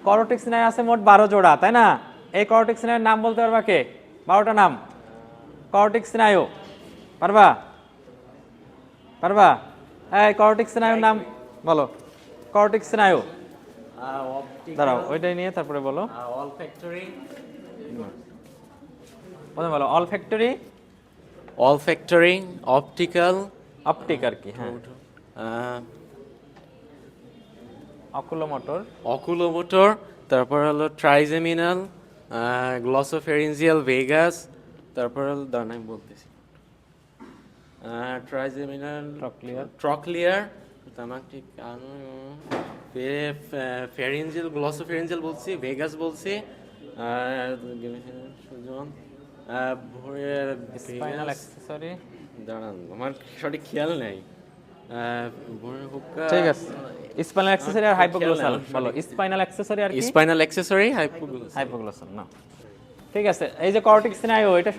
করোটিক স্নায়ু আছে মোট 12 জোড়া, তাই না? এই করোটিক স্নায়ুর নাম বলতে পারবা কে? 12টা নাম করোটিক স্নায়ু পারবা? পারবা? এই করোটিক স্নায়ুর নাম বলো। করোটিক স্নায়ু দাঁড়াও, ওইটাই নিয়ে তারপরে বলো। olfactory, প্রথমে বলো অলফ্যাক্টরি, olfactory, optical, অপটিক আর কি, হ্যাঁ, অকুলোমোটর, oculomotor, তারপর হলো ট্রাইজেমিনাল, গ্লসোফেরিঞ্জিয়াল ভেগাস, তারপর হলো দাঁড়ান আমি বলতেছি, ট্রাইজেমিনাল ট্রক্লিয়ার, ট্রক্লিয়ার, ঠিক ফেরিঞ্জিয়াল গ্লসোফেরিঞ্জিয়াল বলছি, ভেগাস বলছি, স্পাইনাল অ্যাক্সেসরি। দাঁড়ান আমার সঠিক খেয়াল নেই। ভোরের হুক্কা, ঠিক আছে, স্পাইনাল অ্যাক্সেসরি আর হাইপোগ্লোসাল বলো। স্পাইনাল অ্যাক্সেসরি আর কি স্পাইনাল অ্যাক্সেসরি, হাইপোগ্লোসাল। হাইপোগ্লোসাল না। ঠিক আছে, এই যে করোটিক স্নায়ু এটা